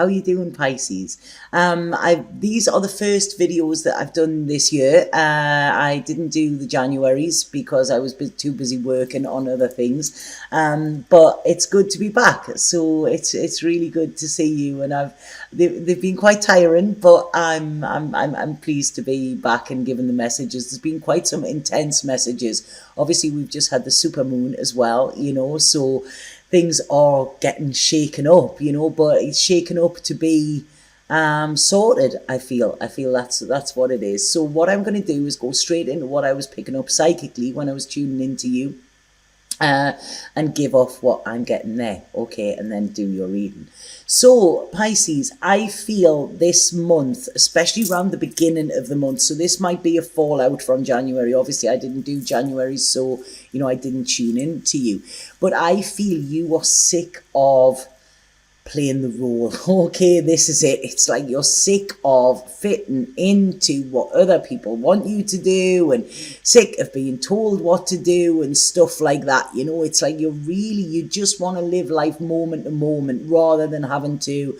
How you doing, Pisces? These are the first videos that I've done this year. I didn't do the Januaries because I was too busy working on other things. But it's good to be back. So it's really good to see you. And they've been quite tiring, but I'm pleased to be back and giving the messages. There's been quite some intense messages. Obviously, we've just had the supermoon as well, so things are getting shaken up, but it's shaken up to be sorted. I feel that's what it is. So what I'm going to do is go straight into what I was picking up psychically when I was tuning into you, and give off what I'm getting there, okay, and then do your reading. So Pisces, I feel this month, especially around the beginning of the month, so this might be a fallout from January. Obviously I didn't do January, so I didn't tune in to you, but I feel you are sick of playing the role. Okay, this is it. It's like you're sick of fitting into what other people want you to do, and sick of being told what to do and stuff like that. It's like you just want to live life moment to moment rather than having to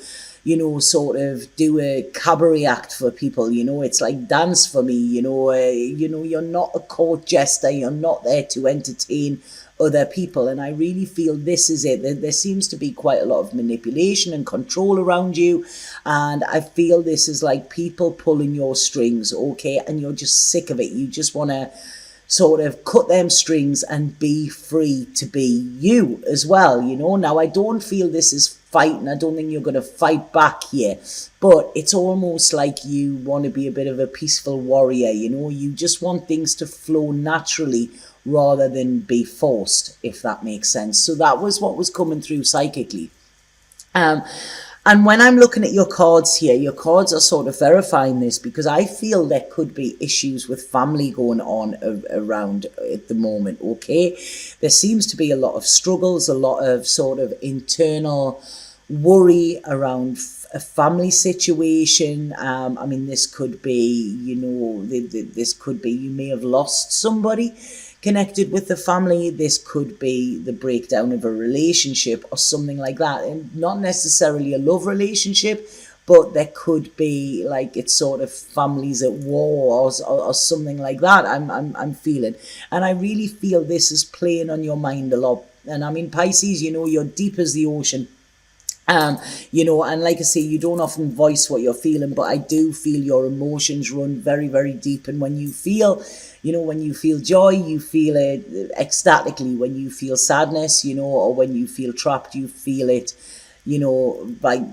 sort of do a cabaret act for people. It's like dance for me. You're not a court jester. You're not there to entertain other people, and I really feel this is it. There seems to be quite a lot of manipulation and control around you, and I feel this is like people pulling your strings, okay, and you're just sick of it. You just want to sort of cut them strings and be free to be you as well. Now I don't feel this is fighting. I don't think you're going to fight back here, but it's almost like you want to be a bit of a peaceful warrior. You just want things to flow naturally rather than be forced, if that makes sense. So that was what was coming through psychically. And when I'm looking at your cards here, your cards are sort of verifying this, because I feel there could be issues with family going on around at the moment, okay? There seems to be a lot of struggles, a lot of sort of internal worry around a family situation. This could be, this could be you may have lost somebody connected with the family. This could be the breakdown of a relationship or something like that, and not necessarily a love relationship, but there could be like it's sort of families at war or something like that. I'm feeling, and I really feel this is playing on your mind a lot. And Pisces, you're deep as the ocean. And like I say, you don't often voice what you're feeling, but I do feel your emotions run very, very deep. And when you feel, when you feel joy, you feel it ecstatically. When you feel sadness, or when you feel trapped, you feel it, like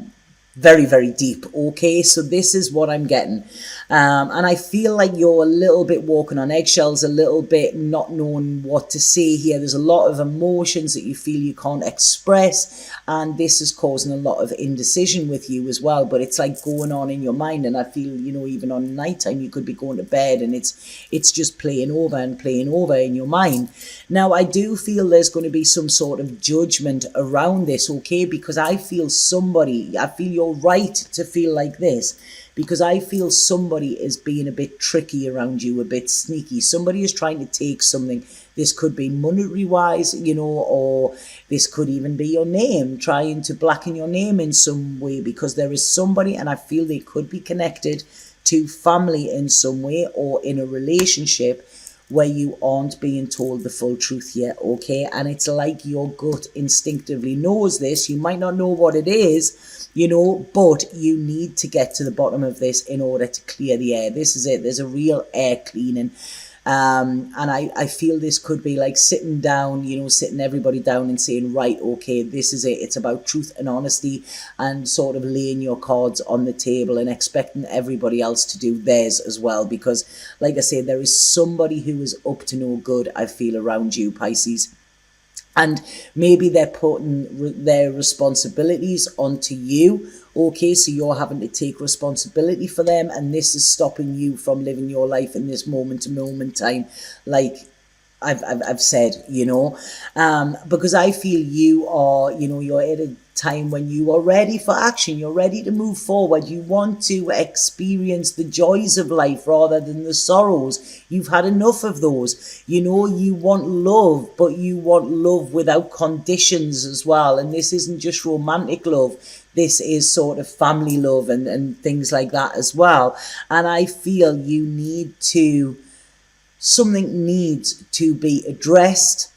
very, very deep. Okay, so this is what I'm getting. And I feel like you're a little bit walking on eggshells, a little bit not knowing what to say here. There's a lot of emotions that you feel you can't express, and this is causing a lot of indecision with you as well. But it's like going on in your mind, and I feel, even on nighttime you could be going to bed and it's just playing over in your mind. Now I do feel there's going to be some sort of judgment around this, okay, because I feel you're right to feel like this, because I feel somebody is being a bit tricky around you, a bit sneaky. Somebody is trying to take something. This could be monetary wise, or this could even be your name, trying to blacken your name in some way, because there is somebody, and I feel they could be connected to family in some way or in a relationship where you aren't being told the full truth yet, okay? And it's like your gut instinctively knows this. You might not know what it is, but you need to get to the bottom of this in order to clear the air. This is it. There's a real air cleaning. And I feel this could be like sitting down, sitting everybody down and saying, right, okay, this is it. It's about truth and honesty, and sort of laying your cards on the table and expecting everybody else to do theirs as well. Because, like I say, there is somebody who is up to no good, I feel, around you, Pisces. And maybe they're putting their responsibilities onto you, okay, so you're having to take responsibility for them, and this is stopping you from living your life in this moment-to-moment time, like I've said, because I feel you are, you're at a time when you are ready for action. You're ready to move forward. You want to experience the joys of life rather than the sorrows. You've had enough of those. You want love, but you want love without conditions as well. And this isn't just romantic love. this is sort of family love and things like that as well. And I feel something needs to be addressed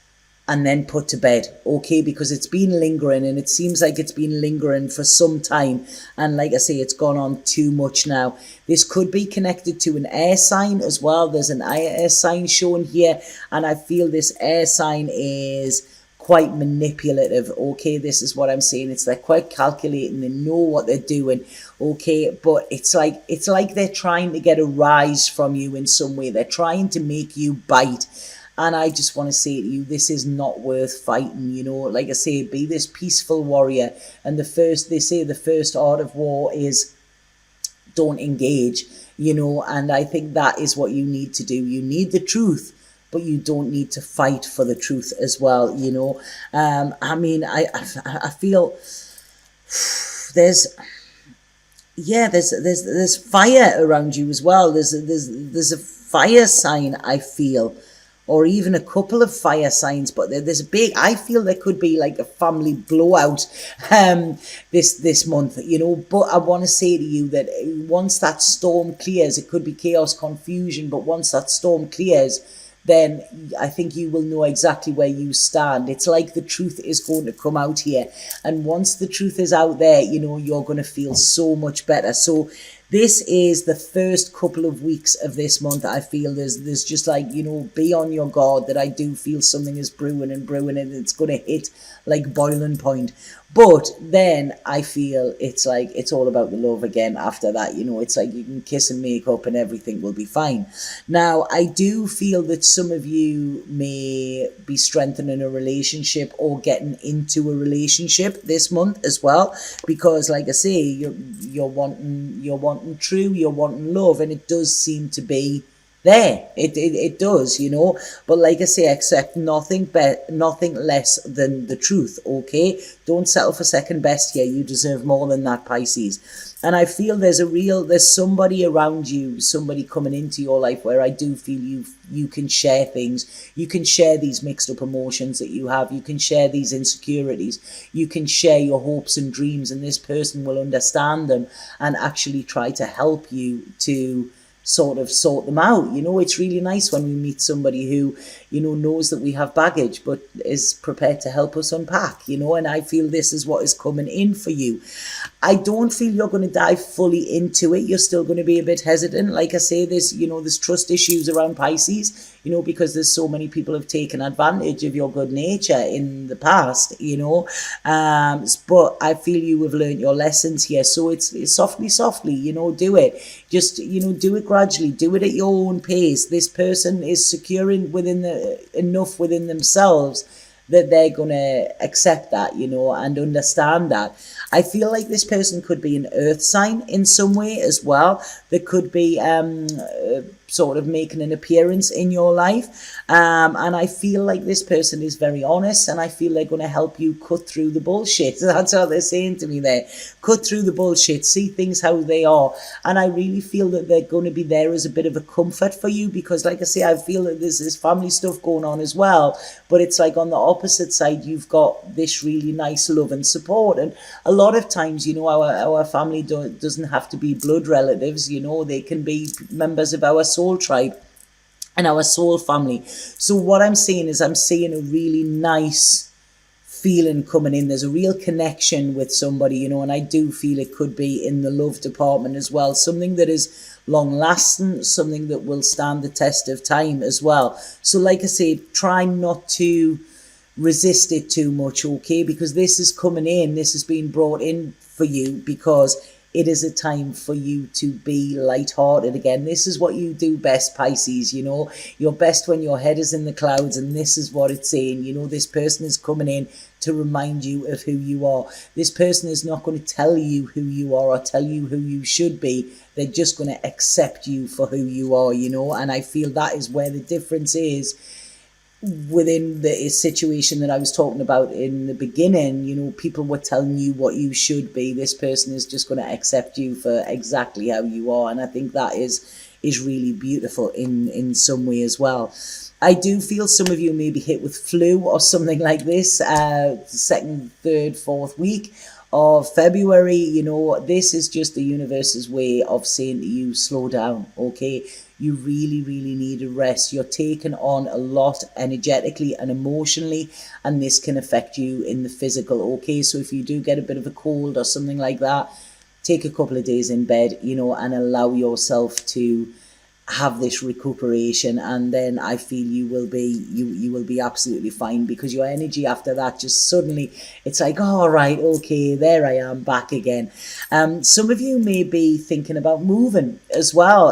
and then put to bed, okay? Because it's been lingering, and it seems like it's been lingering for some time. And like I say, it's gone on too much now. This could be connected to an air sign as well. There's an air sign shown here, and I feel this air sign is quite manipulative, okay? This is what I'm saying. It's they're quite calculating. They know what they're doing, okay? But it's like they're trying to get a rise from you in some way. They're trying to make you bite. And I just want to say to you, this is not worth fighting, you know. Like I say, be this peaceful warrior. And they say the first art of war is don't engage, you know. And I think that is what you need to do. You need the truth, but you don't need to fight for the truth as well, you know. I mean, I feel there's fire around you as well. There's a fire sign, I feel, or even a couple of fire signs, but there's a big, I feel there could be like a family blowout this month, you know. But I want to say to you that once that storm clears, it could be chaos, confusion, but once that storm clears, then I think you will know exactly where you stand. It's like the truth is going to come out here. And once the truth is out there, you know, you're going to feel so much better. So this is the first couple of weeks of this month. I feel there's just like, you know, be on your guard, that I do feel something is brewing and it's going to hit like boiling point. But then I feel it's like it's all about the love again after that, you know. It's like you can kiss and make up and everything will be fine. Now, I do feel that some of you may be strengthening a relationship or getting into a relationship this month as well, because like I say, you're wanting true, you're wanting love, and it does seem to be there. It does, you know. But like I say, accept nothing less than the truth, okay? Don't settle for second best here. You deserve more than that, Pisces. And I feel there's somebody around you, somebody coming into your life where I do feel you can share things. You can share these mixed up emotions that you have. You can share these insecurities. You can share your hopes and dreams, and this person will understand them and actually try to help you to sort of sort them out. You know, it's really nice when we meet somebody who, you know, knows that we have baggage but is prepared to help us unpack, you know. And I feel this is what is coming in for you. I don't feel you're going to dive fully into it. You're still going to be a bit hesitant. Like I say, there's trust issues around Pisces, you know, because there's so many people have taken advantage of your good nature in the past, you know. But I feel you have learned your lessons here. So it's softly, you know, do it. Just, you know, do it gradually. Do it at your own pace. This person is securing enough within themselves that they're going to accept that, you know, and understand that. I feel like this person could be an earth sign in some way as well. There could be sort of making an appearance in your life. And I feel like this person is very honest, and I feel they're going to help you cut through the bullshit. That's what they're saying to me there. Cut through the bullshit, see things how they are. And I really feel that they're going to be there as a bit of a comfort for you, because like I say, I feel that there's this family stuff going on as well. But it's like on the opposite side, you've got this really nice love and support. And a lot of times, you know, our family doesn't have to be blood relatives, you know. They can be members of our soul tribe and our soul family. So what I'm saying is I'm seeing a really nice feeling coming in. There's a real connection with somebody, you know, and I do feel it could be in the love department as well. Something that is long lasting, something that will stand the test of time as well. So like I say, try not to resist it too much, okay? Because this is coming in, this is being brought in for you because it is a time for you to be lighthearted again. This is what you do best, Pisces, you know. You're best when your head is in the clouds, and this is what it's saying. You know, this person is coming in to remind you of who you are. This person is not going to tell you who you are or tell you who you should be. They're just going to accept you for who you are, you know. And I feel that is where the difference is within the situation that I was talking about in the beginning. You know, people were telling you what you should be. This person is just going to accept you for exactly how you are. And I think that is really beautiful in some way as well. I do feel some of you may be hit with flu or something like this, second, third, fourth week of February, you know, this is just the universe's way of saying to you, slow down, okay? You really, really need a rest. You're taking on a lot energetically and emotionally, and this can affect you in the physical, okay? So if you do get a bit of a cold or something like that, take a couple of days in bed, you know, and allow yourself to have this recuperation, and then I feel you will be absolutely fine, because your energy after that just suddenly, it's like, all right, okay, there I am back again. Some of you may be thinking about moving as well.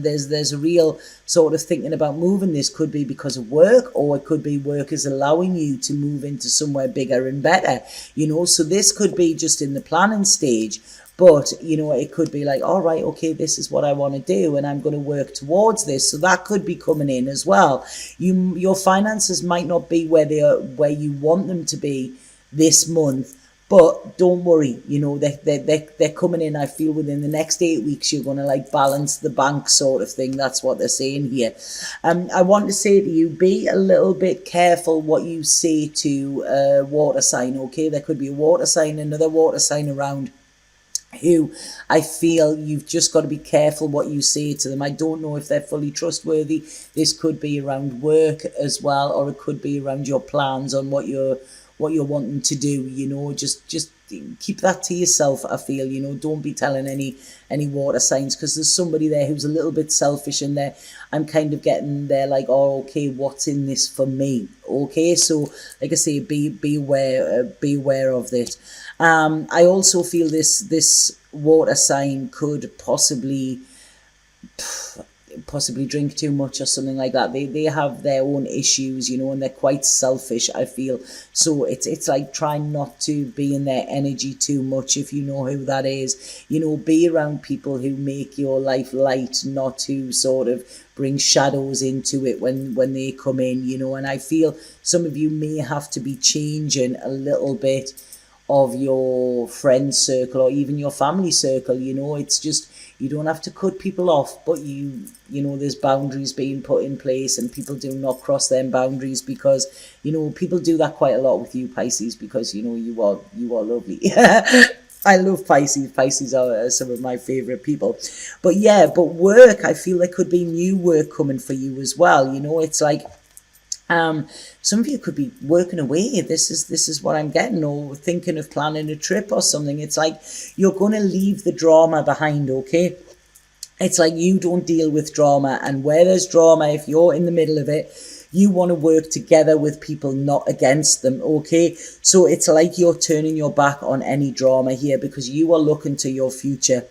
There's a real sort of thinking about moving. This could be because of work, or it could be work is allowing you to move into somewhere bigger and better, you know. So this could be just in the planning stage. But, you know, it could be like, all right, okay, this is what I want to do, and I'm going to work towards this. So that could be coming in as well. Your finances might not be where they are, where you want them to be this month, but don't worry, you know, they're coming in. I feel within the next 8 weeks, you're going to like balance the bank sort of thing. That's what they're saying here. I want to say to you, be a little bit careful what you say to a water sign, okay? There could be a water sign, another water sign around, who I feel you've just got to be careful what you say to them. I don't know if they're fully trustworthy. This could be around work as well, or it could be around your plans on what you're wanting to do. You know, just keep that to yourself. I feel, you know, don't be telling any water signs, because there's somebody there who's a little bit selfish, and I'm kind of getting there like, oh, okay, what's in this for me? Okay, so like I say, be aware of this. I also feel this water sign could possibly drink too much or something like that. They have their own issues, you know, and they're quite selfish, I feel. So it's like trying not to be in their energy too much, if you know who that is. You know, be around people who make your life light, not to sort of bring shadows into it when they come in, you know. And I feel some of you may have to be changing a little bit of your friend circle, or even your family circle, you know. It's just, you don't have to cut people off, but you know, there's boundaries being put in place, and people do not cross them boundaries, because, you know, people do that quite a lot with you, Pisces, because, you know, you are lovely. I love Pisces. Pisces are some of my favorite people. But yeah, but work, I feel there could be new work coming for you as well, you know. It's like, some of you could be working away. This is what I'm getting, or thinking of planning a trip or something. It's like you're going to leave the drama behind, okay? It's like you don't deal with drama, and where there's drama, if you're in the middle of it, you want to work together with people, not against them, okay? So it's like you're turning your back on any drama here, because you are looking to your future.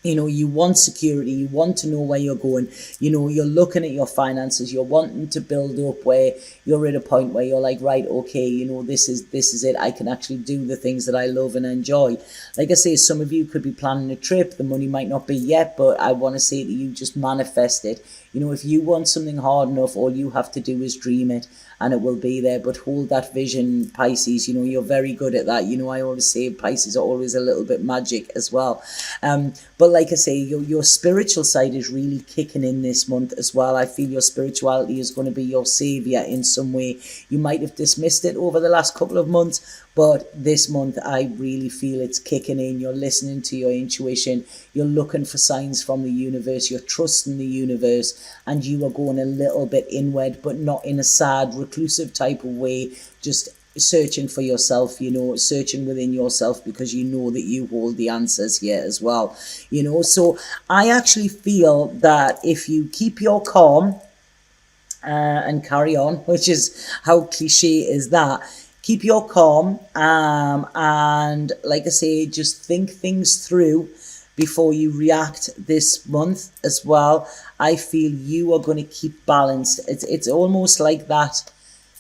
You know, you want security, you want to know where you're going, you know, you're looking at your finances, you're wanting to build up where you're at a point where you're like, right, okay, you know, this is it, I can actually do the things that I love and enjoy. Like I say, some of you could be planning a trip, the money might not be yet, but I want to say to you, just manifest it. You know, if you want something hard enough, all you have to do is dream it, and it will be there. But hold that vision, Pisces. You know, you're very good at that. You know, I always say Pisces are always a little bit magic as well. But like I say, your spiritual side is really kicking in this month as well. I feel your spirituality is going to be your savior in some way. You might have dismissed it over the last couple of months, but this month I really feel it's kicking in. You're listening to your intuition. You're looking for signs from the universe. You're trusting the universe, and you are going a little bit inward, but not in a sad, reclusive type of way. Just searching for yourself, you know, searching within yourself, because you know that you hold the answers here as well, you know. So I actually feel that if you keep your calm and carry on, which is how cliche is that, keep your calm, and like I say, just think things through before you react this month as well. I feel you are going to keep balanced. It's almost like that.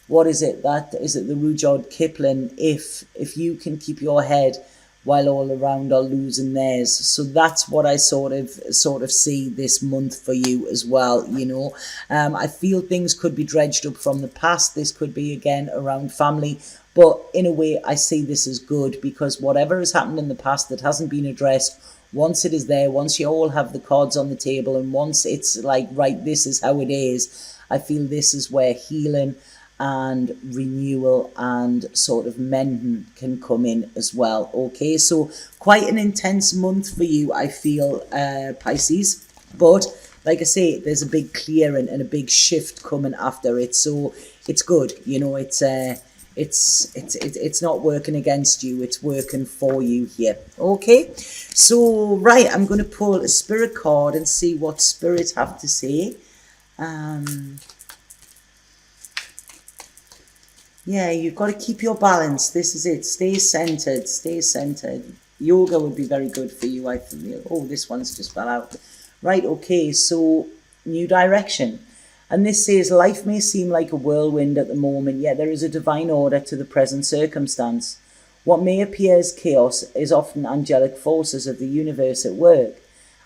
What is it? That is it, the Rudyard Kipling. If you can keep your head while all around are losing theirs. So that's what I sort of see this month for you as well. You know, I feel things could be dredged up from the past. This could be again around family. But in a way, I see this as good, because whatever has happened in the past that hasn't been addressed, once it is there, once you all have the cards on the table, and once it's like, right, this is how it is, I feel this is where healing and renewal and sort of mending can come in as well. Okay, so quite an intense month for you, I feel, Pisces. But like I say, there's a big clearing and a big shift coming after it, so it's good. You know, it's not working against you, it's working for you here. Okay, so right, I'm going to pull a spirit card and see what spirit have to say. Yeah, you've got to keep your balance. This is it. Stay centered. Stay centered. Yoga would be very good for you, I feel. Oh, this one's just fell out. Right, okay, so new direction. And this says, life may seem like a whirlwind at the moment, yet there is a divine order to the present circumstance. What may appear as chaos is often angelic forces of the universe at work.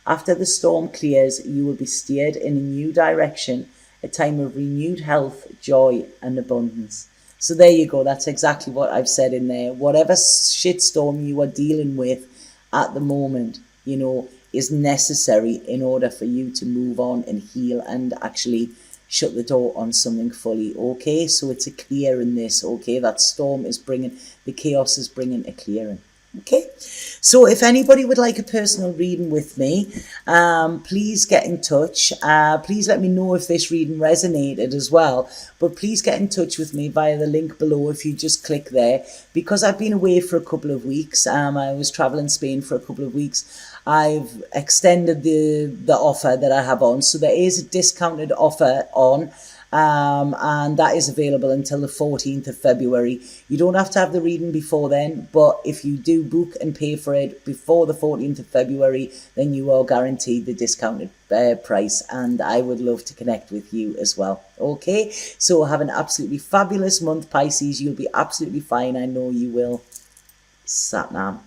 After the storm clears, you will be steered in a new direction, a time of renewed health, joy, and abundance. So there you go. That's exactly what I've said in there. Whatever shitstorm you are dealing with at the moment, you know, is necessary in order for you to move on and heal and actually shut the door on something fully. Okay, so it's a clear in this. Okay, that storm is bringing, the chaos is bringing a clearing. Okay, so if anybody would like a personal reading with me, please get in touch. Please let me know if this reading resonated as well. But please get in touch with me via the link below if you just click there. Because I've been away for a couple of weeks. I was traveling Spain for a couple of weeks. I've extended the offer that I have on. So there is a discounted offer on. And that is available until the 14th of February. You don't have to have the reading before then, but if you do book and pay for it before the 14th of February, then you are guaranteed the discounted price, and I would love to connect with you as well. Okay, so have an absolutely fabulous month, Pisces. You'll be absolutely fine. I know you will. Satnam.